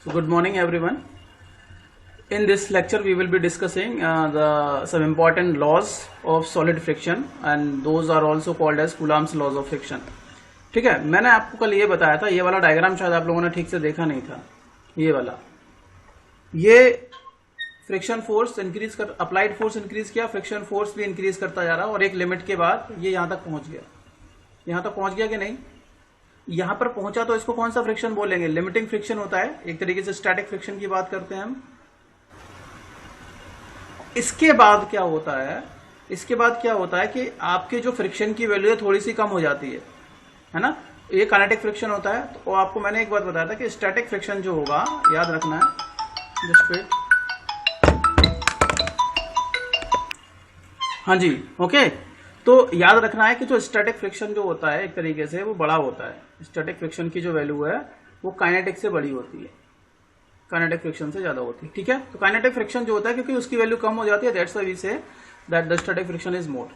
So good morning everyone. In this lecture we will be discussing some important laws of solid friction and those are also called as Coulomb's laws of friction. ठीक है, मैंने आपको कल ये बताया था, ये वाला डायग्राम शायद आप लोगों ने ठीक से देखा नहीं था। ये वाला, ये फ्रिक्शन फोर्स इंक्रीज कर, अप्लाइड फोर्स इंक्रीज किया, फ्रिक्शन फोर्स भी इंक्रीज करता जा रहा और एक लिमिट के बाद ये यहां तक पहुंच गया। यहां तक पहुंच गया कि नहीं? यहां पर पहुंचा तो इसको कौन सा फ्रिक्शन बोलेंगे? लिमिटिंग फ्रिक्शन होता है, एक तरीके से स्टैटिक फ्रिक्शन की बात करते हैं हम। इसके बाद क्या होता है? इसके बाद क्या होता है कि आपके जो फ्रिक्शन की वैल्यू है थोड़ी सी कम हो जाती है ना? ये काइनेटिक फ्रिक्शन होता है। तो आपको मैंने एक बात बताया था कि स्टैटिक फ्रिक्शन जो होगा, याद रखना है, जस्ट वेट। हाँ जी, ओके। तो याद रखना है कि जो स्टैटिक फ्रिक्शन जो होता है एक तरीके से वो बड़ा होता है। स्टैटिक फ्रिक्शन की जो वैल्यू है वो काइनेटिक से बड़ी होती है, काइनेटिक फ्रिक्शन से ज्यादा होती है। ठीक है, तो काइनेटिक फ्रिक्शन जो होता है क्योंकि उसकी वैल्यू कम हो जाती है, that's why we say that the static friction is more.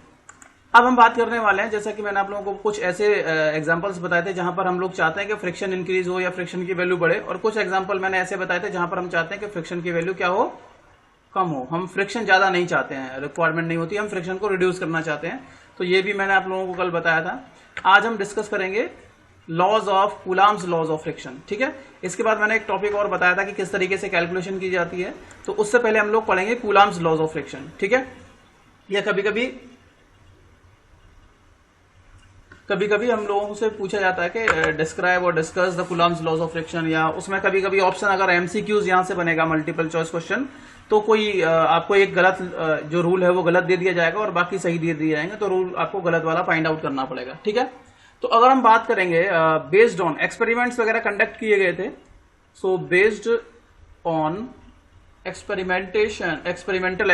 अब हम बात करने वाले हैं, जैसा कि मैंने आप लोगों को कुछ ऐसे एग्जांपल्स बताए थे जहां पर हम लोग चाहते हैं कि फ्रिक्शन इंक्रीज हो या फ्रिक्शन की वैल्यू बढ़े, और कुछ एग्जांपल मैंने ऐसे बताए थे जहां पर हम चाहते हैं कि फ्रिक्शन की वैल्यू क्या हो, कम हो। हम फ्रिक्शन ज्यादा नहीं चाहते हैं, रिक्वायरमेंट नहीं होती, हम फ्रिक्शन को रिड्यूस करना चाहते हैं। तो ये भी मैंने आप लोगों को कल बताया था। आज हम डिस्कस करेंगे laws of Coulomb's laws of friction. ठीक है, इसके बाद मैंने एक टॉपिक और बताया था कि किस तरीके से कैलकुलेशन की जाती है, तो उससे पहले हम लोग पढ़ेंगे कूलम्स लॉज ऑफ फ्रिक्शन। ठीक है, या कभी कभी हम लोगों से पूछा जाता है कि डिस्क्राइब और discuss the Coulomb's laws of friction, या उसमें कभी कभी ऑप्शन अगर एमसीक्यूज यहां से बनेगा, मल्टीपल चॉइस क्वेश्चन, तो कोई आपको एक गलत जो रूल है वो गलत दे दिया जाएगा और बाकी सही दे दिए जाएंगे, तो रूल आपको गलत वाला फाइंड आउट करना पड़ेगा। ठीक है, तो अगर हम बात करेंगे बेस्ड ऑन एक्सपेरिमेंट्स वगैरह कंडक्ट किए गए थे, so based on experimental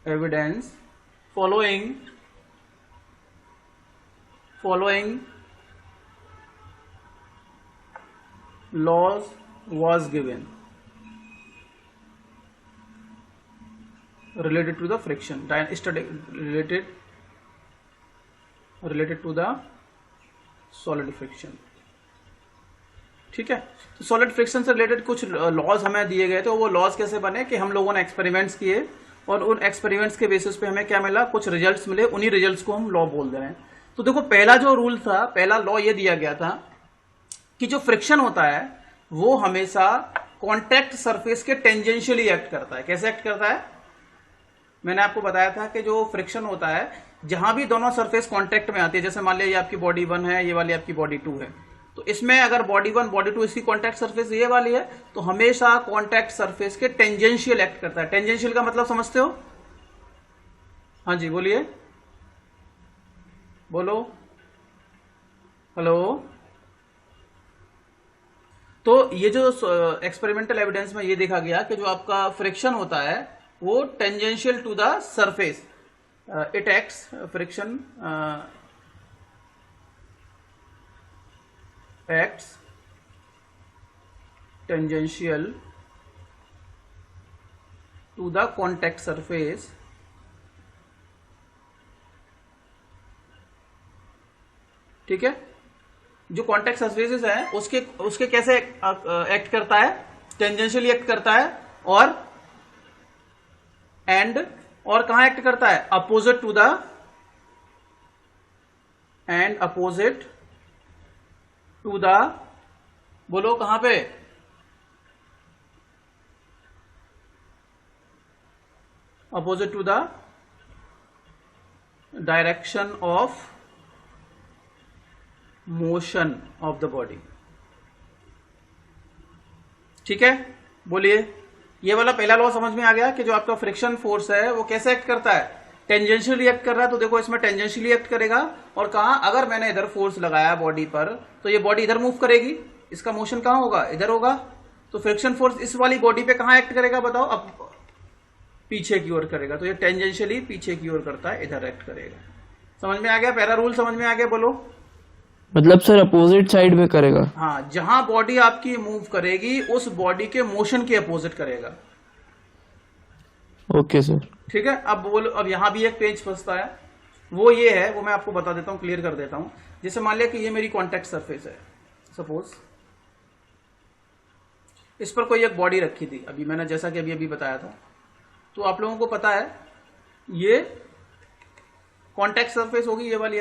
evidence following laws was given related to the friction, related to the solid friction। ठीक है, तो सॉलिड फ्रिक्शन से रिलेटेड कुछ लॉज हमें दिए गए थे। वो लॉज कैसे बने कि हम लोगों ने एक्सपेरिमेंट्स किए और उन एक्सपेरिमेंट्स के बेसिस पे हमें क्या मिला, कुछ रिजल्ट्स मिले, उन्हीं रिजल्ट्स को हम लॉ बोल दे रहे हैं। तो देखो, पहला जो रूल था, पहला लॉ ये दिया गया था कि जो फ्रिक्शन होता है वो हमेशा कॉन्टैक्ट सरफेस के टेंजेंशियली एक्ट करता है। कैसे एक्ट करता है? मैंने आपको बताया था कि जो फ्रिक्शन होता है, जहां भी दोनों सरफेस कॉन्टैक्ट में आती है, जैसे मान लिया ये आपकी बॉडी 1 है, ये वाली आपकी बॉडी 2 है, तो इसमें अगर बॉडी 1 बॉडी 2 इसकी कॉन्टैक्ट सरफेस ये वाली है, तो हमेशा कॉन्टैक्ट सरफेस के टेंजेंशियल एक्ट करता है। टेंजेंशियल का मतलब समझते हो? हाँ जी, बोलिए, बोलो, हेलो। तो ये जो एक्सपेरिमेंटल एविडेंस में ये देखा गया कि जो आपका फ्रिक्शन होता है वो tangential to the surface, it acts, friction acts tangential to the contact surface ठीक है, जो कॉन्टैक्ट सरफेसेस है उसके कैसे एक्ट करता है? टेंजेंशियली एक्ट करता है, और कहां एक्ट करता है? Opposite to the, and opposite to the, बोलो कहां पे? Opposite to the direction of motion of the body. ठीक है, बोलिए, ये वाला पहला लॉ समझ में आ गया कि जो आपका फ्रिक्शन फोर्स है वो कैसे एक्ट करता है? टेंजेंशियली एक्ट कर रहा है। तो देखो, इसमें टेंजेंशियली एक्ट करेगा, और कहा, अगर मैंने इधर फोर्स लगाया बॉडी पर तो ये बॉडी इधर मूव करेगी, इसका मोशन कहां होगा? इधर होगा। तो फ्रिक्शन फोर्स इस वाली बॉडी पे कहां एक्ट करेगा बताओ? अब पीछे की ओर करेगा, तो ये टेंजेंशियली पीछे की ओर करता है, इधर एक्ट करेगा। समझ में आ गया? पहला रूल समझ में आ गया? बोलो, मतलब सर अपोजिट साइड में करेगा। हाँ, जहां बॉडी आपकी मूव करेगी उस बॉडी के मोशन के अपोजिट करेगा। Okay sir. ठीक है, अब बोलो, अब यहां भी एक पेंच फंसता है, वो ये है, वो मैं आपको बता देता हूं, क्लियर कर देता हूं। जैसे मान लिया कि ये मेरी कॉन्टेक्ट सरफेस है, सपोज इस पर कोई एक बॉडी रखी थी, अभी मैंने जैसा कि अभी बताया था, तो आप लोगों को पता है ये कॉन्टेक्ट सरफेस होगी, ये वाली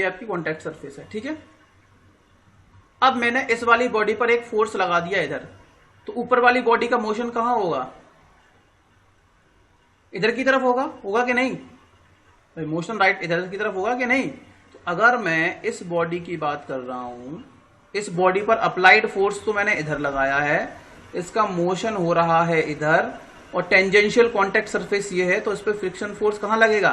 आपकी कॉन्टेक्ट सरफेस है, ठीक है। अब मैंने इस वाली बॉडी पर एक फोर्स लगा दिया इधर, तो ऊपर वाली बॉडी का मोशन कहां होगा? इधर की तरफ होगा कि नहीं? भाई मोशन राइट इधर की तरफ होगा कि नहीं? तो अगर मैं इस बॉडी की बात कर रहा हूं, इस बॉडी पर अप्लाइड फोर्स तो मैंने इधर लगाया है, इसका मोशन हो रहा है इधर, और टेंजेंशियल कॉन्टेक्ट सरफेस ये है, तो इस पर फ्रिक्शन फोर्स कहां लगेगा?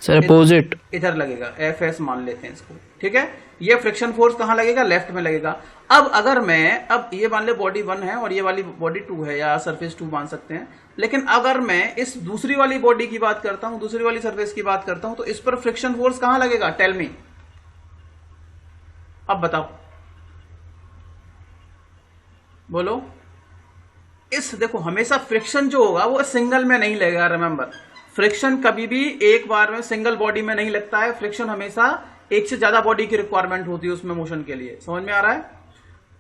Sir opposite. इधर लगेगा, एफ मान लेते हैं इसको, ठीक है। ये फ्रिक्शन फोर्स कहां लगेगा? लेफ्ट में लगेगा। अब अगर मैं, अब ये मान ले बॉडी 1 है और ये वाली बॉडी 2 है, या सरफेस 2 मान सकते हैं, लेकिन अगर मैं इस दूसरी वाली बॉडी की बात करता हूं, दूसरी वाली सरफेस की बात करता हूं, तो इस पर फ्रिक्शन फोर्स कहां लगेगा? टेल मी, अब बताओ, बोलो। इस देखो, हमेशा फ्रिक्शन जो होगा वो सिंगल में नहीं लगेगा, रिमेंबर। फ्रिक्शन कभी भी एक बार में सिंगल बॉडी में नहीं लगता है, फ्रिक्शन हमेशा एक से ज्यादा बॉडी की रिक्वायरमेंट होती है उसमें मोशन के लिए। समझ में आ रहा है?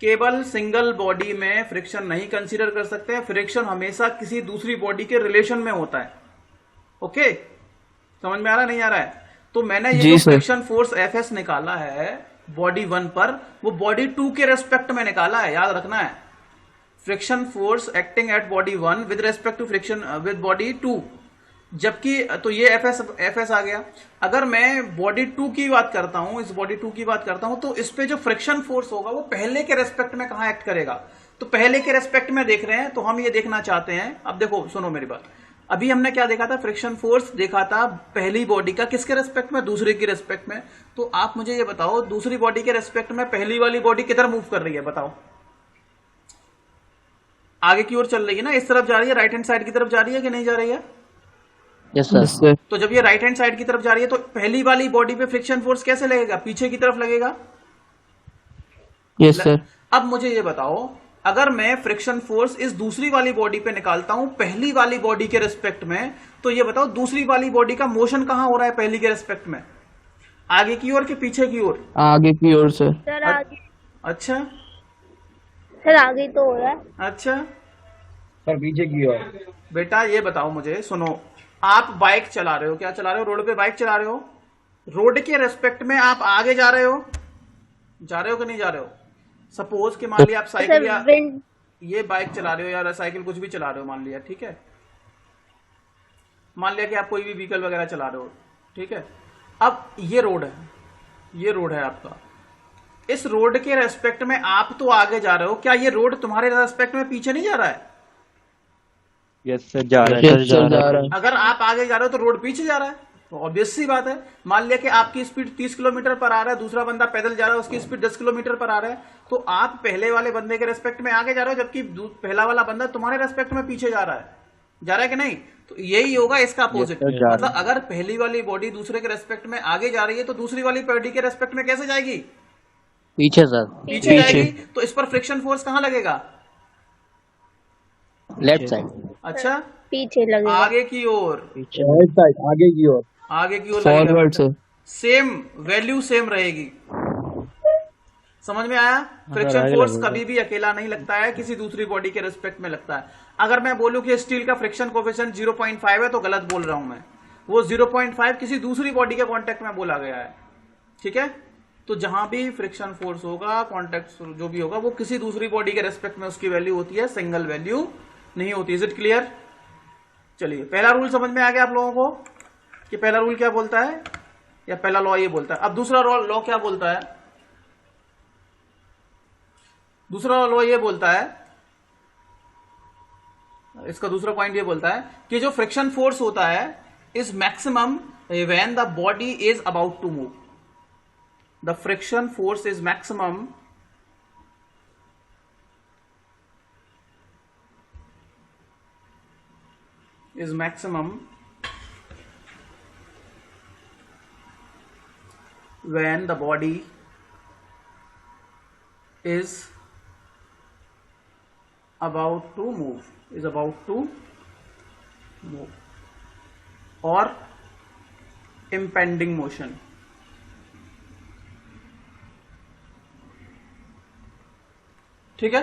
केवल सिंगल बॉडी में फ्रिक्शन नहीं कंसीडर कर सकते, फ्रिक्शन हमेशा किसी दूसरी बॉडी के रिलेशन में होता है। ओके, समझ में आ रहा है, नहीं आ रहा है? तो मैंने ये जो फ्रिक्शन फोर्स एफ निकाला है बॉडी 1 पर, वो बॉडी 2 के रेस्पेक्ट में निकाला है, याद रखना है। Friction force acting at body 1 with respect to friction with body 2, जबकि तो ये एफ आ गया। अगर मैं बॉडी 2 की बात करता हूं, इस बॉडी 2 की बात करता हूं, तो इस पे जो फ्रिक्शन फोर्स होगा वो पहले के रेस्पेक्ट में कहां एक्ट करेगा? तो पहले के रेस्पेक्ट में देख रहे हैं, तो हम ये देखना चाहते हैं। अब देखो, सुनो मेरी बात, अभी हमने क्या देखा था? फ्रिक्शन फोर्स देखा था पहली बॉडी का, किसके रेस्पेक्ट में? दूसरे की रेस्पेक्ट में। तो आप मुझे ये बताओ, दूसरी बॉडी के रेस्पेक्ट में पहली वाली बॉडी किधर मूव कर रही है? बताओ, आगे की ओर चल रही है ना, इस तरफ जा रही है, राइट हैंड साइड की तरफ जा रही है कि नहीं जा रही है? Yes sir. तो जब ये राइट हैंड साइड की तरफ जा रही है, तो पहली वाली बॉडी पे फ्रिक्शन फोर्स कैसे लगेगा? पीछे की तरफ लगेगा। Yes sir. अब मुझे ये बताओ, अगर मैं फ्रिक्शन फोर्स इस दूसरी वाली बॉडी पे निकालता हूं पहली वाली बॉडी के रेस्पेक्ट में, तो ये बताओ दूसरी वाली बॉडी का मोशन कहां हो रहा है पहली के रेस्पेक्ट में? आगे की ओर कि पीछे की ओर? आगे की ओर सर। सर आगे। अच्छा सर आगे तो हो रहा है। अच्छा सर पीछे की ओर। बेटा ये बताओ मुझे, सुनो, आप बाइक चला रहे हो, क्या चला रहे हो? रोड पे बाइक चला रहे हो, रोड के रेस्पेक्ट में आप आगे जा रहे हो कि नहीं जा रहे हो? सपोज कि मान लिया आप साइकिल या ये बाइक चला रहे हो या साइकिल कुछ भी चला रहे हो, मान लिया, ठीक है। मान लिया कि आप कोई भी व्हीकल वगैरह चला रहे हो, ठीक है। अब ये रोड है आपका, इस रोड के रेस्पेक्ट में आप तो आगे जा रहे हो, क्या ये रोड तुम्हारे रेस्पेक्ट में पीछे नहीं जा रहा है? यस सर, जा रहा है। अगर आप आगे जा रहे हो तो रोड पीछे जा रहा है, तो ऑब्वियस सी बात है। मान लिया कि आपकी स्पीड 30 किलोमीटर पर आ रहा है, दूसरा बंदा पैदल जा रहा है, उसकी स्पीड 10 किलोमीटर पर आ रहा है, तो आप पहले वाले बंदे के रेस्पेक्ट में आगे जा रहे हो, जबकि पहला वाला बंदा तुम्हारे रेस्पेक्ट में पीछे जा रहा है कि नहीं? तो यही होगा इसका अपोजिट। मतलब अगर पहली वाली बॉडी दूसरे के रेस्पेक्ट में आगे जा रही है, तो दूसरी वाली बॉडी के रेस्पेक्ट में कैसे जाएगी? पीछे सर। पीछे जाएगी। तो इस पर फ्रिक्शन फोर्स कहां लगेगा? Left side. अच्छा, पीछे लगेगा। आगे की ओर, राइट साइड, आगे की ओर forward sir. Same value same रहेगी। समझ में आया? फ्रिक्शन फोर्स कभी भी अकेला नहीं लगता है, किसी दूसरी बॉडी के रेस्पेक्ट में लगता है। अगर मैं बोलूं कि स्टील का फ्रिक्शन कोफिशिएंट 0.5 है, तो गलत बोल रहा हूं मैं। वो 0.5 किसी दूसरी बॉडी के कांटेक्ट में बोला गया है, ठीक है। तो जहां भी फ्रिक्शन फोर्स होगा, कांटेक्ट जो भी होगा, वो किसी दूसरी बॉडी के रेस्पेक्ट में उसकी वैल्यू होती है, सिंगल वैल्यू नहीं होती। Is it clear? चलिए, पहला रूल समझ में आ गया आप लोगों को कि पहला रूल क्या बोलता है, या पहला लॉ ये बोलता है। अब दूसरा लॉ क्या बोलता है? दूसरा लॉ ये बोलता है, इसका दूसरा पॉइंट ये बोलता है कि जो फ्रिक्शन फोर्स होता है is maximum when the body is about to move. The friction force is maximum when the body is about to move, or impending motion. ठीक है,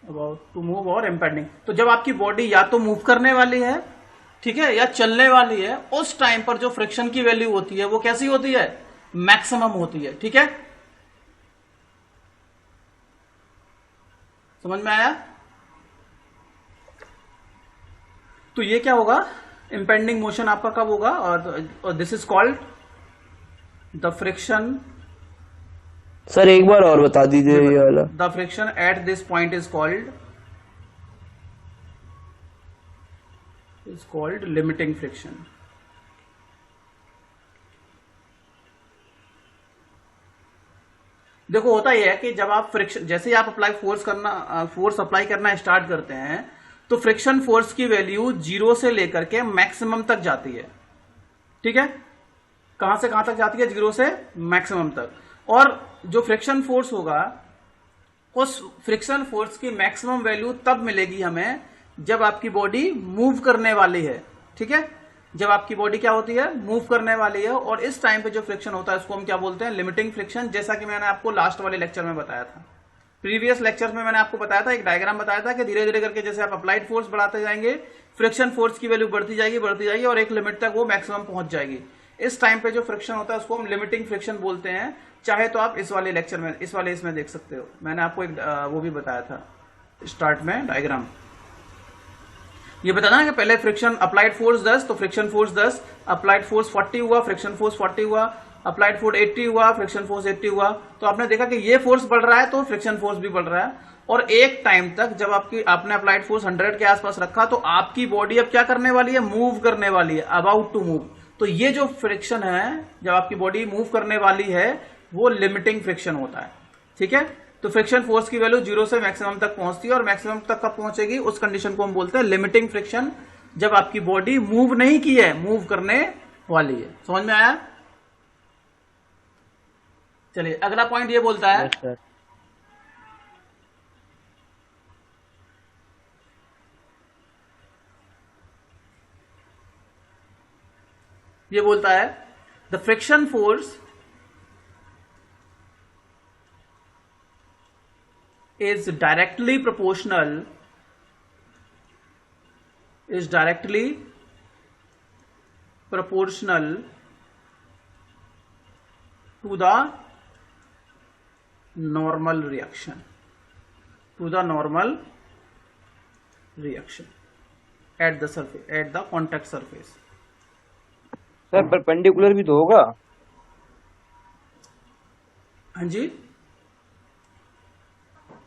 अबाउट टू मूव और इम्पेंडिंग। तो जब आपकी बॉडी या तो मूव करने वाली है, ठीक है, या चलने वाली है, उस टाइम पर जो फ्रिक्शन की वैल्यू होती है वो कैसी होती है, मैक्सिमम होती है। ठीक है, समझ में आया? तो ये क्या होगा, इम्पेंडिंग मोशन आपका कब होगा, और this is called the friction. Sir एक बार और बता दीजिए ये वाला। The friction at this point is called limiting friction. देखो होता यह है कि जब आप फ्रिक्शन, जैसे ही आप फोर्स अप्लाई करना स्टार्ट करते हैं, तो फ्रिक्शन फोर्स की वैल्यू 0 से लेकर के मैक्सिमम तक जाती है। ठीक है, कहां से कहां तक जाती है, 0 से मैक्सिमम तक। और जो फ्रिक्शन फोर्स होगा, उस फ्रिक्शन फोर्स की मैक्सिमम वैल्यू तब मिलेगी हमें जब आपकी बॉडी मूव करने वाली है। ठीक है, जब आपकी बॉडी क्या होती है, मूव करने वाली है, और इस टाइम पे जो फ्रिक्शन होता है उसको हम क्या बोलते हैं, लिमिटिंग फ्रिक्शन। जैसा कि मैंने आपको लास्ट वाले लेक्चर में बताया था, प्रीवियस लेक्चर में मैंने आपको बताया था, एक डायग्राम बताया था कि धीरे धीरे करके जैसे आप अप्लाइड फोर्स बढ़ाते जाएंगे, फ्रिक्शन फोर्स की वैल्यू बढ़ती जाएगी और एक लिमिट तक वो मैक्सिमम पहुंच जाएगी। इस टाइम पे जो फ्रिक्शन होता है उसको हम लिमिटिंग फ्रिक्शन बोलते हैं। चाहे तो आप इस वाले लेक्चर में, इसमें देख सकते हो, मैंने आपको एक वो भी बताया था स्टार्ट में डायग्राम। ये बताना है कि पहले फ्रिक्शन अप्लाइड फोर्स 10, तो फ्रिक्शन फोर्स 10, अप्लाइड फोर्स 40 हुआ, फ्रिक्शन फोर्स 40 हुआ, अप्लाइड फोर्स 80 हुआ, फ्रिक्शन फोर्स 80 हुआ। तो आपने देखा कि ये फोर्स बढ़ रहा है तो फ्रिक्शन फोर्स भी बढ़ रहा है। और एक टाइम तक जब आपने अप्लाइड फोर्स 100 के आसपास रखा, तो आपकी बॉडी अब क्या करने वाली है, मूव करने वाली है, अबाउट टू मूव। तो ये जो फ्रिक्शन है, जब आपकी बॉडी मूव करने वाली है, वो लिमिटिंग फ्रिक्शन होता है। ठीक है, तो फ्रिक्शन फोर्स की वैल्यू 0 से मैक्सिमम तक पहुंचती है, और मैक्सिमम तक कब पहुंचेगी, उस कंडीशन को हम बोलते हैं लिमिटिंग फ्रिक्शन, जब आपकी बॉडी मूव नहीं की है, मूव करने वाली है। समझ में आया? चलिए अगला पॉइंट ये बोलता है, Yes, sir. ये बोलता है the friction force is directly proportional to the normal reaction at the contact surface। Sir perpendicular भी तो होगा। हाँ जी,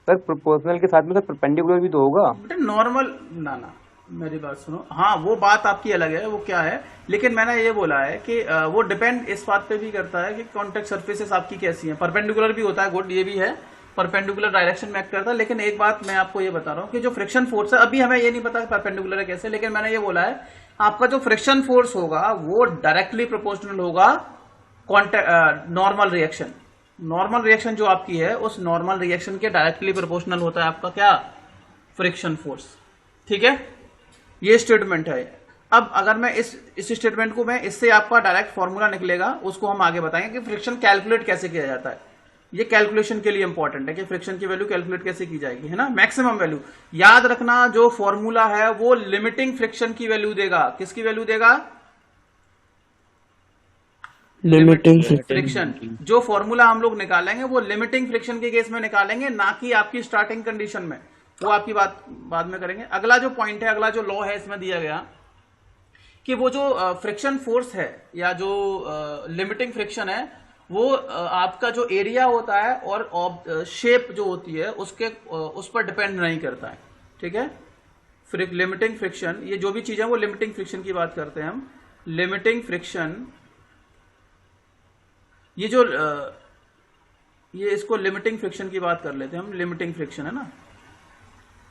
सर प्रोपोर्शनल के साथ में सर परपेंडिकुलर भी तो होगा। बेटा नॉर्मल ना मेरी बात सुनो, हाँ वो बात आपकी अलग है, वो क्या है, लेकिन मैंने ये बोला है कि वो डिपेंड इस बात पे भी करता है कि कॉन्टेक्ट सरफेसेस आपकी कैसी हैं। परपेंडिकुलर भी होता है, गुड, ये भी है, परपेंडिकुलर डायरेक्शन में एक्ट करता है। लेकिन एक बात मैं आपको ये बता रहा हूँ कि जो फ्रिक्शन फोर्स है, अभी हमें ये नहीं पता परपेंडिकुलर है कैसे, लेकिन मैंने ये बोला है आपका जो फ्रिक्शन फोर्स होगा वो डायरेक्टली प्रोपोर्शनल होगा नॉर्मल रिएक्शन। नॉर्मल रिएक्शन जो आपकी है, उस नॉर्मल रिएक्शन के डायरेक्टली प्रोपोर्शनल होता है आपका क्या, फ्रिक्शन फोर्स। ठीक है, ये स्टेटमेंट है। अब अगर मैं इस स्टेटमेंट को, मैं इससे आपका डायरेक्ट फॉर्मूला निकलेगा, उसको हम आगे बताएंगे कि फ्रिक्शन कैलकुलेट कैसे किया जाता है। ये कैलकुलेशन के लिए इंपॉर्टेंट है कि फ्रिक्शन की वैल्यू कैलकुलेट कैसे की जाएगी, है ना, मैक्सिमम वैल्यू। याद रखना जो फॉर्मूला है वो लिमिटिंग फ्रिक्शन की वैल्यू देगा। किसकी वैल्यू देगा, लिमिटिंग फ्रिक्शन। जो फॉर्मूला हम लोग निकालेंगे वो लिमिटिंग फ्रिक्शन के केस में निकालेंगे, ना कि आपकी स्टार्टिंग कंडीशन में। वो आपकी बात बाद में करेंगे। अगला जो पॉइंट है, अगला जो लॉ है इसमें दिया गया कि वो जो फ्रिक्शन फोर्स है या जो लिमिटिंग फ्रिक्शन है, वो आपका जो एरिया होता है और शेप जो होती है उस पर डिपेंड नहीं करता है। ठीक है, लिमिटिंग फ्रिक्शन, ये जो भी चीज है वो लिमिटिंग फ्रिक्शन की बात करते हैं हम। लिमिटिंग फ्रिक्शन, ये इसको लिमिटिंग फ्रिक्शन की बात कर लेते हैं हम। लिमिटिंग फ्रिक्शन है ना,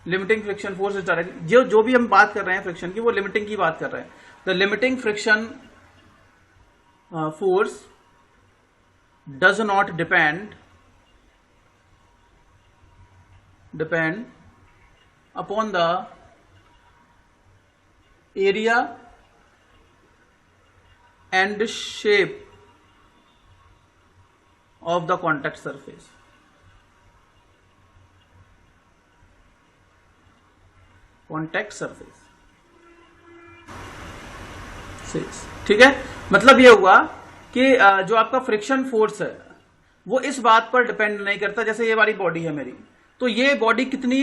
limiting friction force is direct, जो भी हम बात कर रहे हैं फ्रिक्शन की, वो लिमिटिंग की बात कर रहे हैं। The limiting friction force does not depend upon the area and shape of the contact surface. Contact surface, ठीक है। मतलब ये हुआ कि जो आपका फ्रिक्शन फोर्स है वो इस बात पर डिपेंड नहीं करता, जैसे ये वाली बॉडी है मेरी, तो ये बॉडी कितनी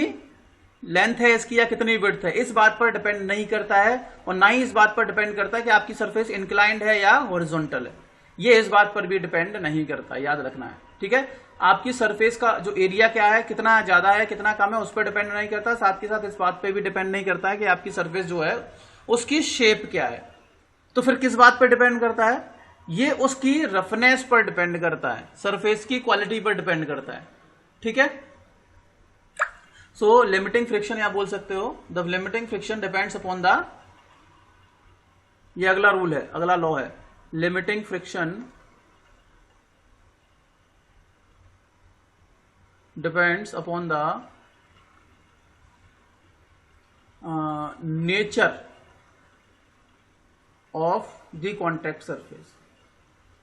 लेंथ है इसकी या कितनी विड्थ है, इस बात पर डिपेंड नहीं करता है, और ना ही इस बात पर डिपेंड करता है कि आपकी सरफेस इंक्लाइंड है या हॉरिजॉन्टल है, ये इस बात पर भी डिपेंड नहीं करता, याद रखना है, ठीक है। आपकी सरफेस का जो एरिया क्या है, कितना ज्यादा है कितना कम है, उस पर डिपेंड नहीं करता, साथ के साथ इस बात पर भी डिपेंड नहीं करता है कि आपकी सरफेस जो है उसकी शेप क्या है। तो फिर किस बात पर डिपेंड करता है, ये उसकी रफनेस पर डिपेंड करता है, सरफेस की क्वालिटी पर डिपेंड करता है, ठीक है। सो लिमिटिंग फ्रिक्शन या बोल सकते हो the limiting friction depends upon the, ये अगला रूल है, अगला लॉ है, limiting friction depends upon the nature of the contact surface,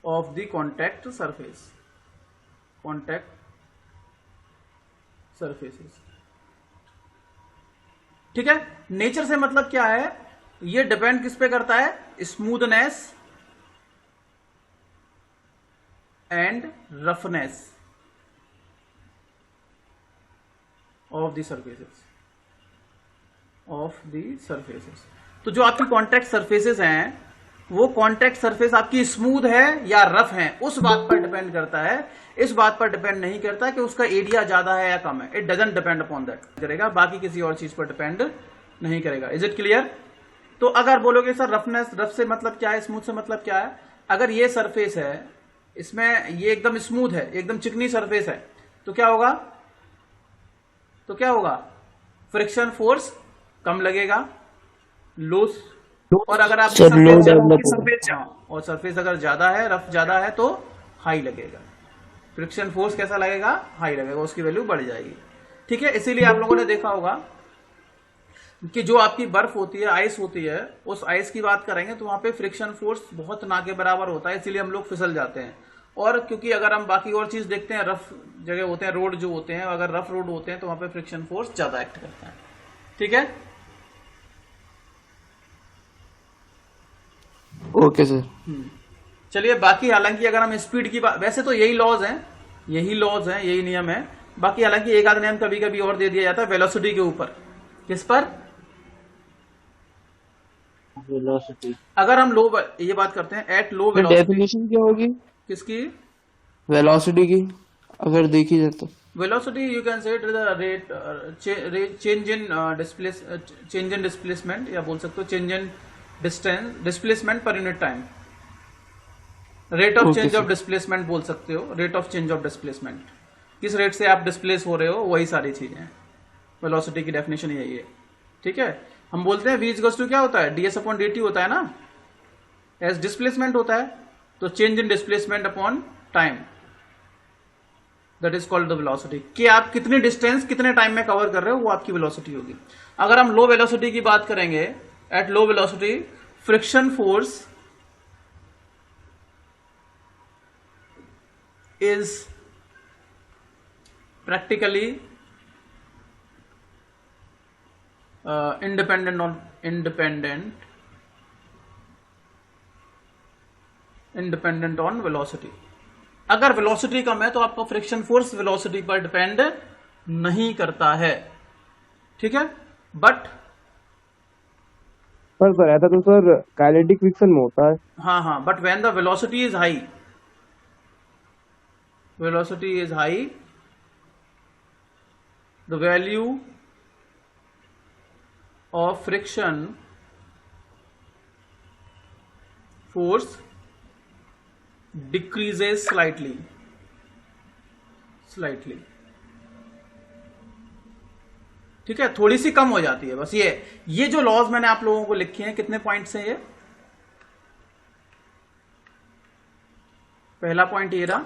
of the contact surface, contact surfaces, ठीक है। नेचर से मतलब क्या है, ये डिपेंड किस पे करता है, smoothness and roughness of the surfaces, of the surfaces. तो जो आपकी कॉन्टैक्ट सरफेसेस हैं वो कॉन्टैक्ट सरफेस आपकी स्मूथ है या रफ है, उस बात पर डिपेंड करता है, इस बात पर डिपेंड नहीं करता कि उसका एरिया ज्यादा है या कम है, it doesn't depend upon that करेगा, बाकी किसी और चीज पर डिपेंड नहीं करेगा। Is it clear? तो अगर बोलोगे सर रफनेस, रफ से मतलब क्या है, स्मूथ से मतलब क्या है, अगर ये सरफेस है इसमें ये एकदम स्मूथ है, एकदम चिकनी सरफेस है, तो क्या होगा, तो क्या होगा, फ्रिक्शन फोर्स कम लगेगा, लो, और अगर आप और सरफेस अगर ज्यादा है, रफ ज्यादा है, तो हाई लगेगा, फ्रिक्शन फोर्स कैसा लगेगा, हाई लगेगा, उसकी वैल्यू बढ़ जाएगी, ठीक है। इसीलिए आप लोगों ने देखा होगा कि जो आपकी बर्फ होती है, आइस होती है, उस आइस की बात करेंगे तो वहां पे फ्रिक्शन फोर्स बहुत ना के बराबर होता है, इसीलिए हम लोग फिसल जाते हैं। और क्योंकि अगर हम बाकी और चीज देखते हैं, रफ जगह होते हैं, रोड जो होते हैं, अगर रफ रोड होते हैं तो वहां पे फ्रिक्शन फोर्स ज्यादा एक्ट करता है, ठीक है। Okay sir. चलिए बाकी, हालांकि अगर हम स्पीड की बात, वैसे तो यही लॉज हैं, यही लॉज हैं, यही नियम है, बाकी हालांकि एक आध नियम कभी कभी और दे दिया जाता है वेलोसिटी के ऊपर। किस पर? वेलोसिटी। अगर हम लो, ये बात करते हैं एट लो वेलोसिटी, डेफिनेशन क्या होगी किसकी, वेलोसिटी की अगर देखी जाए तो? Velocity you can say it the rate, change in displacement, या बोल सकते हो change in distance, displacement per unit time, rate of change of displacement बोल सकते हो, rate of change of displacement, किस रेट से आप डिस्प्लेस हो रहे हो, वही सारी चीजें हैं, वेलोसिटी की डेफिनेशन यही है, ठीक है। हम बोलते हैं v इक्वल्स टू क्या होता है, ds अपॉन dt होता है ना, एज डिस्प्लेसमेंट होता है, तो change in displacement upon time, that is called the velocity, कि आप कितनी डिस्टेंस कितने टाइम में कवर कर रहे हो, वो आपकी वेलोसिटी होगी। अगर हम लो वेलोसिटी की बात करेंगे, at low velocity friction force is practically independent on velocity। अगर वेलोसिटी कम है तो आपका फ्रिक्शन फोर्स वेलोसिटी पर डिपेंड नहीं करता है, ठीक है। बट सर ऐसा तो सर काइनेटिक फ्रिक्शन में होता है। हाँ, but when the velocity is high, velocity is high, the value of friction force decreases slightly, ठीक है, थोड़ी सी कम हो जाती है बस। ये जो लॉज मैंने आप लोगों को लिखे हैं, कितने पॉइंट्स हैं ये, पहला पॉइंट ये रहा,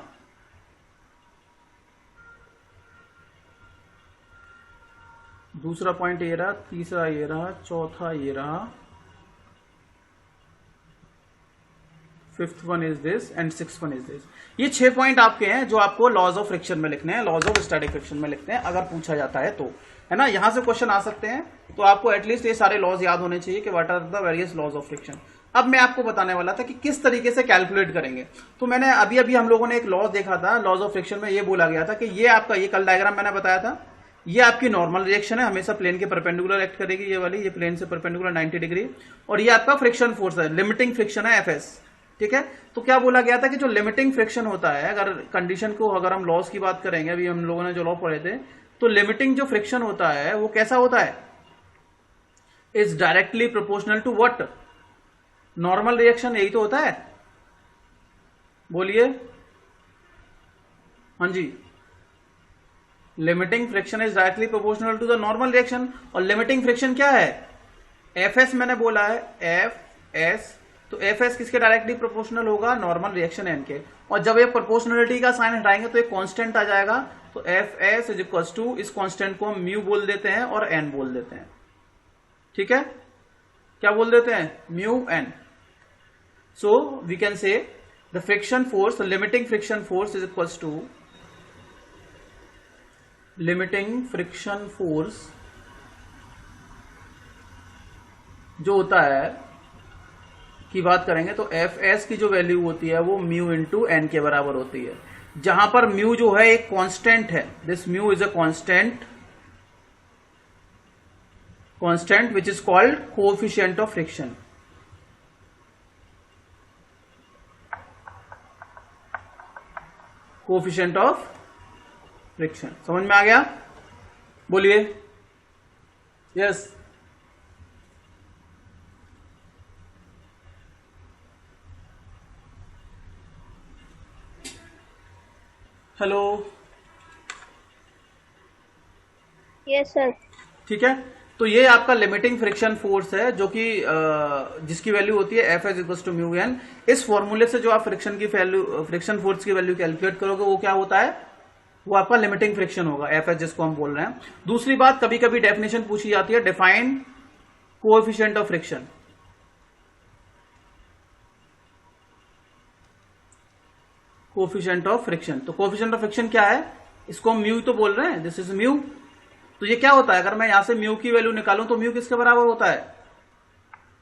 दूसरा पॉइंट ये रहा, तीसरा ये रहा, चौथा ये रहा, fifth one is this and sixth one is this. ये 6 पॉइंट आपके हैं जो आपको लॉज ऑफ फ्रिक्शन में लिखने हैं, लॉज ऑफ स्टैटिक फ्रिक्शन में लिखते हैं अगर पूछा जाता है तो, है ना। यहां से क्वेश्चन आ सकते हैं, तो आपको एटलीस्ट ये सारे लॉज याद होने चाहिए कि what are the various laws of friction. अब मैं आपको बताने वाला था कि किस तरीके से कैलकुलेट करेंगे। तो मैंने अभी अभी हम लोगों ने एक लॉ देखा था, लॉज ऑफ फ्रिक्शन में ये बोला गया था कि ये आपका, ये कल डायग्राम मैंने बताया था, ये आपकी नॉर्मल रिएक्शन है, हमेशा प्लेन के परपेंडिकुलर एक्ट करेगी ये वाली, ये प्लेन से परपेंडिकुलर 90 डिग्री, और ये आपका फ्रिक्शन फोर्स है, लिमिटिंग फ्रिक्शन है एफएस, ठीक है। तो क्या बोला गया था कि जो लिमिटिंग फ्रिक्शन होता है, अगर कंडीशन को, अगर हम लॉस की बात करेंगे, अभी हम लोगों ने जो लॉ पढ़े थे, तो लिमिटिंग जो फ्रिक्शन होता है वो कैसा होता है, is directly proportional to what, normal reaction, यही तो होता है, बोलिए। हाँ जी, limiting friction is directly proportional to the normal reaction. और लिमिटिंग फ्रिक्शन क्या है, एफ एस मैंने बोला है, एफ एस, तो एफ एस किसके डायरेक्टली प्रोपोर्शनल होगा, नॉर्मल रिएक्शन एन के। और जब ये प्रोपोर्शनलिटी का साइन हटाएंगे तो एक कांस्टेंट आ जाएगा, तो F S is equal to, इस कांस्टेंट को हम म्यू बोल देते हैं और एन बोल देते हैं, ठीक है। क्या बोल देते हैं, mu N. So we can say the friction force, limiting friction force is equal to, limiting friction force जो होता है की बात करेंगे तो एफ एस की जो वैल्यू होती है वो म्यू इंटू एन के बराबर होती है, जहां पर म्यू जो है एक कांस्टेंट है, this mu is a constant, constant which is called coefficient of friction. Coefficient of friction, समझ में आ गया, बोलिए यस। Hello, yes sir. ठीक है। तो ये आपका लिमिटिंग फ्रिक्शन फोर्स है, जो कि जिसकी वैल्यू होती है F S equal to mu N. इस फॉर्मूले से जो आप फ्रिक्शन की वैल्यू, फ्रिक्शन फोर्स की वैल्यू कैलकुलेट करोगे, वो क्या होता है, वो आपका लिमिटिंग फ्रिक्शन होगा, एफ एस जिसको हम बोल रहे हैं। दूसरी बात, कभी कभी डेफिनेशन पूछी जाती है, define coefficient of friction. Coefficient of friction, तो कोएफिशिएंट ऑफ फ्रिक्शन क्या है, इसको हम म्यू तो बोल रहे हैं, दिस इज म्यू। तो ये क्या होता है, अगर मैं यहां से म्यू की वैल्यू निकालूं तो म्यू किसके बराबर होता है,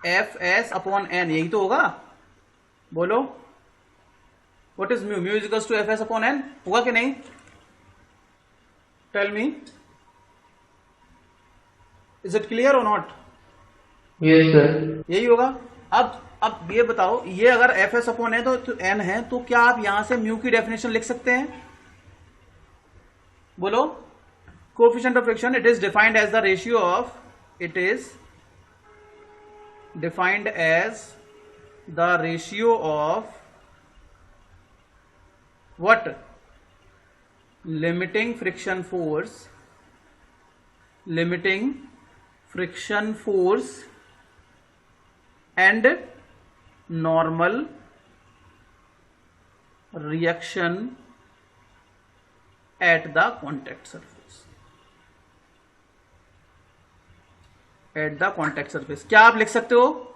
एफ एस अपॉन एन, यही तो होगा, बोलो what is mu, mu is equal to F S upon N, होगा कि नहीं, tell me, is it clear और नॉट, यस सर, यही होगा। अब ये बताओ, ये अगर एफ एस अपॉन है तो एन है, तो क्या आप यहां से म्यू की डेफिनेशन लिख सकते हैं, बोलो। Coefficient of friction, it is defined as the ratio of, it is defined as the ratio of what, limiting friction force, limiting friction force and normal reaction at the contact surface, at the contact surface. क्या आप लिख सकते हो,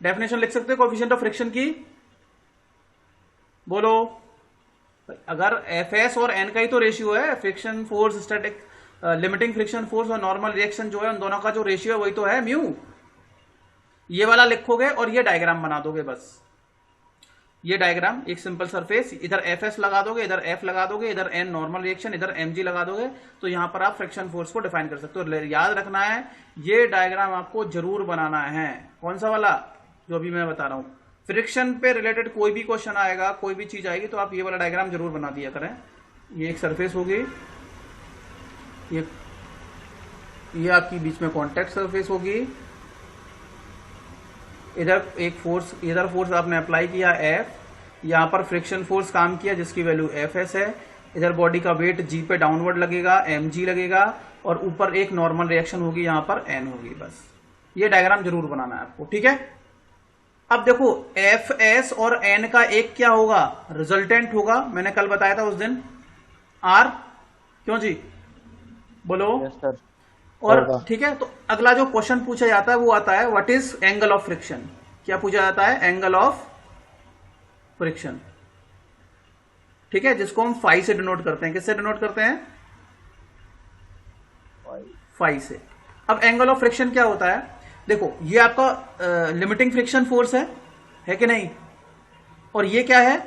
definition लिख सकते हो coefficient of friction की, बोलो। अगर एफ एस और एन का ही तो रेशियो है, friction force, static, limiting friction force और नॉर्मल रिएक्शन जो है, उन दोनों का जो रेशियो है वही तो है म्यू। ये वाला लिखोगे और ये डायग्राम बना दोगे, बस ये डायग्राम, एक सिंपल सरफेस, इधर एफ एस लगा दोगे, इधर एफ लगा दोगे, इधर एन नॉर्मल रिएक्शन, इधर एम जी लगा दोगे, तो यहां पर आप फ्रिक्शन फोर्स को डिफाइन कर सकते हो। याद रखना है, ये डायग्राम आपको जरूर बनाना है। कौन सा वाला, जो अभी मैं बता रहा हूं, फ्रिक्शन पे रिलेटेड कोई भी क्वेश्चन आएगा, कोई भी चीज आएगी, तो आप ये वाला डायग्राम जरूर बना दिया करें। ये एक सरफेस होगी, ये आपकी बीच में कॉन्टैक्ट सरफेस होगी, इधर एक फोर्स, इधर फोर्स आपने अप्लाई किया एफ, यहां पर फ्रिक्शन फोर्स काम किया जिसकी वैल्यू एफ एस है, इधर बॉडी का वेट जी पे डाउनवर्ड लगेगा, एम जी लगेगा, और ऊपर एक नॉर्मल रिएक्शन होगी, यहां पर एन होगी। बस ये डायग्राम जरूर बनाना है आपको, ठीक है। अब देखो, एफ एस और एन का एक क्या होगा, रिजल्टेंट होगा, मैंने कल बताया था उस दिन, आर, क्यों जी, बोलो। यस सर, और ठीक है, तो अगला जो क्वेश्चन पूछा जाता है वो आता है, what is angle of friction. क्या पूछा जाता है, एंगल ऑफ फ्रिक्शन, ठीक है, जिसको हम फाई से डिनोट करते हैं। किससे डिनोट करते हैं? फाई से। अब एंगल ऑफ फ्रिक्शन क्या होता है? देखो, ये आपका लिमिटिंग फ्रिक्शन फोर्स है कि नहीं, और ये क्या है?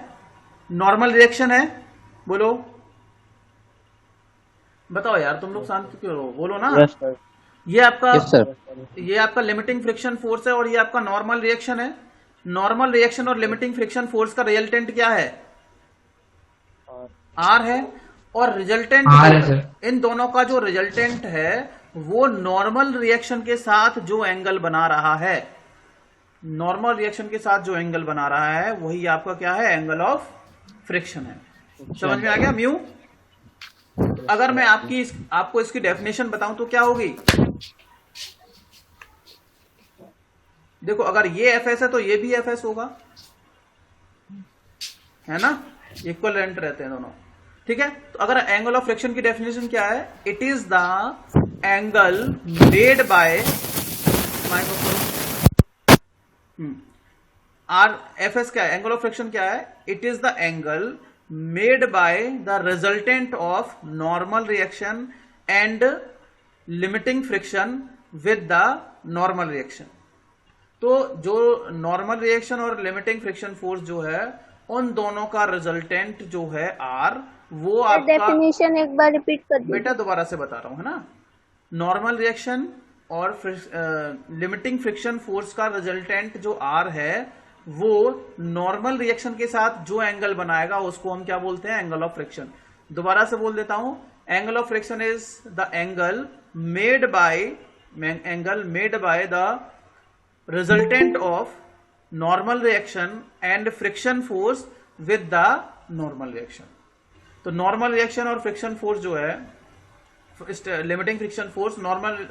नॉर्मल रिएक्शन है। बोलो, बताओ यार, तुम लोग शांत क्यों हो? बोलो ना। Yes sir. ये आपका यस सर। ये आपका लिमिटिंग फ्रिक्शन फोर्स है और ये आपका नॉर्मल रिएक्शन है। नॉर्मल रिएक्शन और लिमिटिंग फ्रिक्शन फोर्स का रिजल्टेंट क्या है? आर है। और रिजल्टेंट इन दोनों का जो रिजल्टेंट है वो नॉर्मल रिएक्शन के साथ जो एंगल बना रहा है, नॉर्मल रिएक्शन के साथ जो एंगल बना रहा है वही आपका क्या है? एंगल ऑफ फ्रिक्शन है। समझ में आ गया म्यू? तो अगर मैं आपको इसकी डेफिनेशन बताऊं तो क्या होगी? देखो, अगर ये एफ एस है तो ये भी एफ एस होगा, है ना? इक्वलेंट रहते हैं दोनों, ठीक है। तो अगर एंगल ऑफ फ्रिक्शन की डेफिनेशन क्या है? It is the angle made bye R F S क्या है? एंगल ऑफ फ्रिक्शन क्या है? It is the angle made by the resultant of normal reaction and limiting friction with the normal reaction. तो जो normal reaction और limiting friction force जो है, उन दोनों का रिजल्टेंट जो है आर, वो आपका डेफिनेशन एक बार रिपीट कर दीजिए। बेटा दोबारा से बता रहा हूं, है ना। नॉर्मल रिएक्शन और लिमिटिंग फ्रिक्शन फोर्स का रिजल्टेंट जो आर है, वो नॉर्मल रिएक्शन के साथ जो एंगल बनाएगा उसको हम क्या बोलते हैं? Angle of friction. दोबारा से बोल देता हूं, angle of friction is the angle made by the resultant of normal reaction and friction force with the normal reaction. तो नॉर्मल रिएक्शन और फ्रिक्शन फोर्स जो है, limiting friction force, normal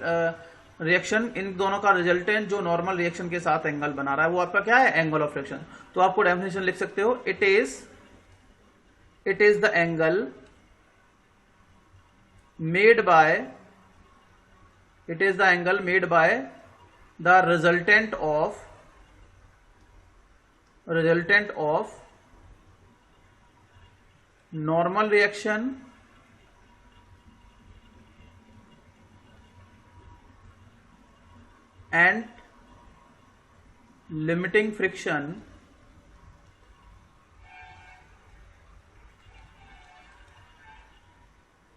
reaction, इन दोनों का रिजल्टेंट जो नॉर्मल रिएक्शन के साथ एंगल बना रहा है वो आपका क्या है? Angle of friction. तो आपको डेफिनेशन लिख सकते हो, it is the angle made by the resultant of normal reaction and limiting friction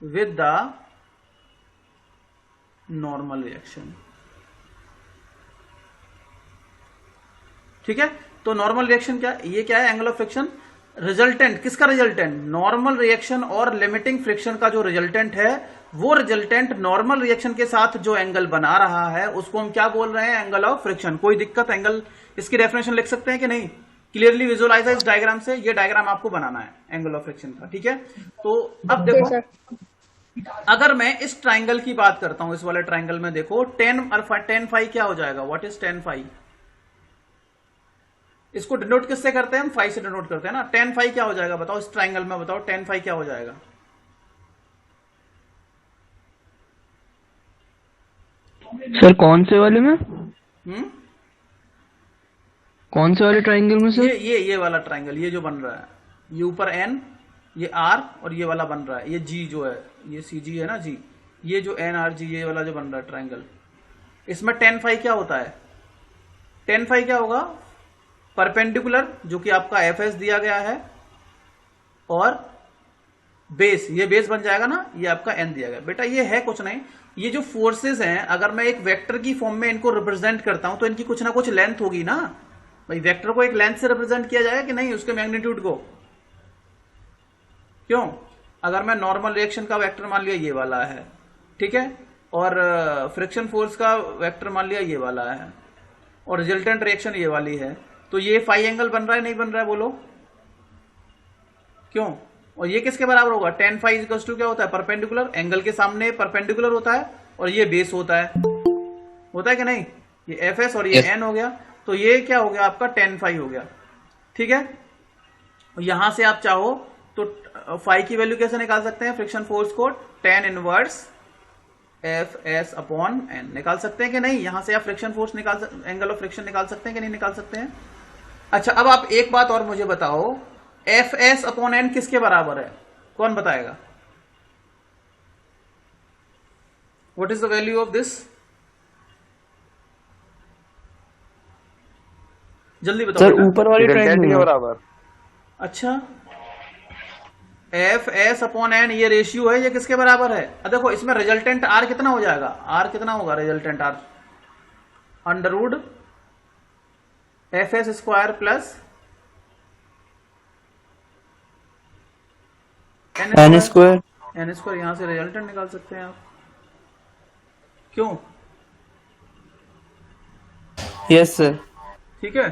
with the normal reaction, ठीक है। तो नॉर्मल रिएक्शन क्या? ये क्या है? Angle of friction. रिजल्टेंट किसका? रिजल्टेंट नॉर्मल रिएक्शन और लिमिटिंग फ्रिक्शन का जो रिजल्टेंट है, वो रिजल्टेंट नॉर्मल रिएक्शन के साथ जो एंगल बना रहा है उसको हम क्या बोल रहे हैं? Angle of friction. कोई दिक्कत? एंगल इसकी डेफिनेशन लिख सकते हैं कि नहीं? क्लियरली विजुअलाइज है इस डायग्राम से। ये डायग्राम आपको बनाना है एंगल ऑफ फ्रिक्शन का, ठीक है। तो अब देखो, अगर मैं इस ट्राइंगल की बात करता हूं, इस वाले ट्राइंगल में देखो, टेन फाई क्या हो जाएगा? What is tan phi? इसको डिनोट किससे करते हैं हम? फाई से डिनोट करते हैं ना। टेन फाई क्या हो जाएगा? बताओ इस ट्राइंगल में, बताओ टेन फाई क्या हो जाएगा? सर कौन से वाले में? कौन से वाले ट्राइंगल में सर? ये वाला ट्राइंगल, ये जो बन रहा है, ये ऊपर एन, ये आर, और ये वाला बन रहा है, ये जी जो है, ये सी जी है ना, जी, ये जो एन आर जी, ये वाला जो बन रहा है ट्राइंगल, इसमें टेन फाई क्या होता है? टेन फाई क्या होगा? परपेंडिकुलर, जो कि आपका एफ एस दिया गया है, और बेस, ये बेस बन जाएगा ना, ये आपका एन दिया गया। बेटा ये है कुछ नहीं, ये जो फोर्सेस हैं, अगर मैं एक वेक्टर की फॉर्म में इनको रिप्रेजेंट करता हूं तो इनकी कुछ ना कुछ लेंथ होगी ना भाई। वेक्टर को एक लेंथ से रिप्रेजेंट किया जाएगा कि नहीं, उसके मैग्नीट्यूड को? क्यों? अगर मैं नॉर्मल रिएक्शन का वेक्टर मान लिया ये वाला है, ठीक है, और फ्रिक्शन फोर्स का वेक्टर मान लिया ये वाला है, और रिजल्टेंट रिएक्शन ये वाली है, तो ये फाई एंगल बन रहा है नहीं बन रहा है? बोलो क्यों? और ये किसके बराबर होगा? टेन फाई इक्वल्स टू क्या होता है? परपेंडिकुलर, एंगल के सामने परपेंडिकुलर होता है, और ये बेस होता है कि नहीं? ये एफ एस और ये एन हो गया, तो ये क्या हो गया आपका? टेन फाई हो गया, ठीक है। यहां से आप चाहो तो फाई की वैल्यू कैसे निकाल सकते हैं? फ्रिक्शन फोर्स को tan inverse F S upon N निकाल सकते हैं कि नहीं? यहां से आप friction force angle of friction निकाल सकते हैं कि नहीं निकाल सकते हैं? अच्छा, अब आप एक बात और मुझे बताओ, एफ एस अपॉन एन किसके बराबर है? कौन बताएगा? What is the value of this? जल्दी बताओ सर बेटा। ऊपर वाली रिजल्टेंट के ट्रायंगल बराबर। अच्छा, एफ एस अपॉन एन ये रेशियो है, ये किसके बराबर है? अब देखो इसमें रिजल्टेंट आर कितना हो जाएगा? आर कितना होगा resultant? R under root F S square plus N square. N square. यहां से रिजल्टेंट निकाल सकते हैं आप। क्यों? Yes sir. ठीक है,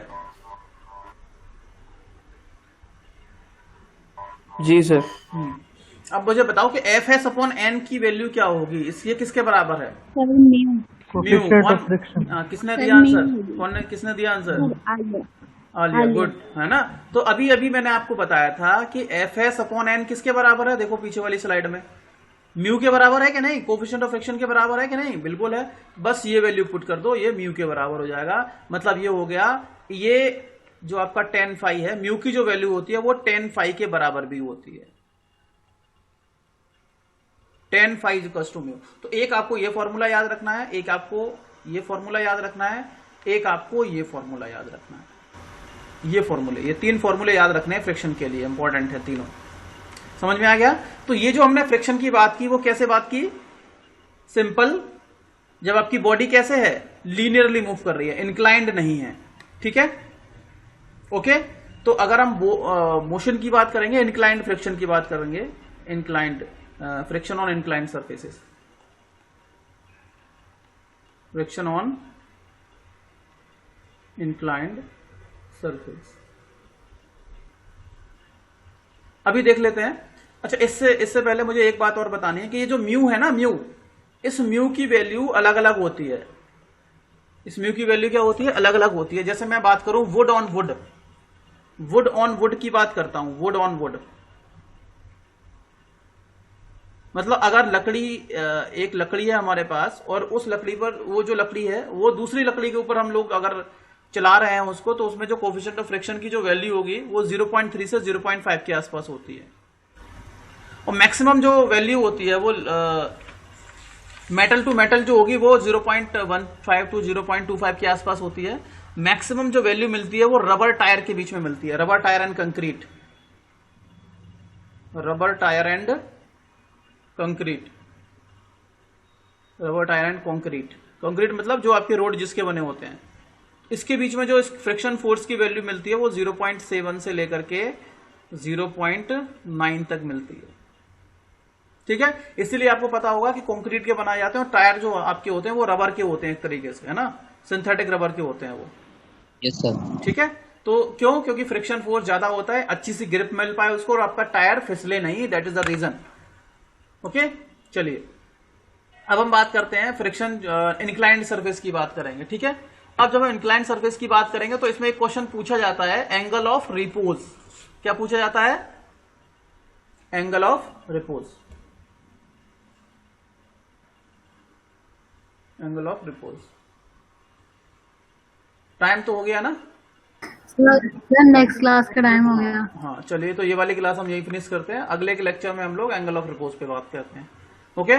जी सर। अब मुझे बताओ कि एफ एस अपॉन एन की वैल्यू क्या होगी? ये किसके बराबर है? Sir new mu. किसने दिया आंसर? कौन ने, किसने दिया आंसर? आलिया। गुड, है ना? तो अभी अभी मैंने आपको बताया था कि एफ एस अपॉन एन किसके बराबर है? देखो पीछे वाली स्लाइड में, म्यू के बराबर है कि नहीं? कोफिशिएंट ऑफ फ्रिक्शन के बराबर है कि नहीं? बिल्कुल है। बस ये वैल्यू पुट कर दो, ये म्यू के बराबर हो जाएगा। मतलब ये हो गया, ये जो आपका tan फाई है, म्यू की जो वैल्यू होती है वो tan फाई के बराबर भी होती है। tan phi is equal to mu. तो एक आपको ये फॉर्मूला याद रखना है, एक आपको ये फॉर्मूला याद रखना है, एक आपको ये फॉर्मूला याद रखना है। ये फॉर्मूले, ये तीन फॉर्मूले याद रखने हैं फ्रिक्शन के लिए, इंपॉर्टेंट है तीनों। समझ में आ गया? तो ये जो हमने फ्रिक्शन की बात की वो कैसे बात की? सिंपल, जब आपकी बॉडी कैसे है? लीनियरली मूव कर रही है, इंक्लाइंड नहीं है। ठीक है, ओके। तो अगर हम मोशन की बात करेंगे, इंक्लाइंड फ्रिक्शन की बात करेंगे, inclined friction on inclined surfaces, friction on inclined surface, अभी देख लेते हैं। अच्छा, इससे पहले मुझे एक बात और बतानी है कि ये जो म्यू है ना, म्यू, इस म्यू की वैल्यू अलग अलग होती है। इस म्यू की वैल्यू क्या होती है? अलग अलग होती है। जैसे मैं बात करूं would on would, would on would की बात करता हूं, वुड ऑन वुड, मतलब अगर लकड़ी, एक लकड़ी है हमारे पास और उस लकड़ी पर, वो जो लकड़ी है वो दूसरी लकड़ी के ऊपर हम लोग अगर चला रहे हैं उसको, तो उसमें जो कोफिशिएंट ऑफ फ्रिक्शन की जो वैल्यू होगी वो 0.3 से 0.5 के आसपास होती है। और मैक्सिमम जो वैल्यू होती है वो मेटल टू मेटल जो होगी वो 0.15 टू 0.25 के आसपास होती है। मैक्सिमम जो वैल्यू मिलती है वो रबर टायर के बीच में मिलती है, rubber tyre and concrete, rubber tyre and concrete, rubber tyre and concrete. Concrete मतलब जो आपके रोड जिसके बने होते हैं, इसके बीच में जो फ्रिक्शन फोर्स की वैल्यू मिलती है वो 0.7 से लेकर के 0.9 तक मिलती है। ठीक है, इसीलिए आपको पता होगा कि कंक्रीट के बनाए जाते हैं और टायर जो आपके होते हैं वो रबर के होते हैं एक तरीके से, है ना? सिंथेटिक रबर के होते हैं वो। Yes sir. ठीक है, तो क्यों? क्योंकि फ्रिक्शन फोर्स ज्यादा होता है, अच्छी सी ग्रिप मिल पाए उसको और आपका टायर फिसले नहीं, that is the reason. Okay, चलिए अब हम बात करते हैं फ्रिक्शन इंक्लाइंड सरफेस की बात करेंगे। ठीक है, अब जब हम इंक्लाइंड सरफेस की बात करेंगे तो इसमें एक क्वेश्चन पूछा जाता है, एंगल ऑफ रिपोज। क्या पूछा जाता है? Angle of repose, angle of repose. Time तो हो गया ना? सर नेक्स्ट क्लास का टाइम हो गया। हाँ चलिए, तो ये वाली क्लास हम यही फिनिश करते हैं। अगले के लेक्चर में हम लोग एंगल ऑफ रिपोज पे बात करते हैं। ओके।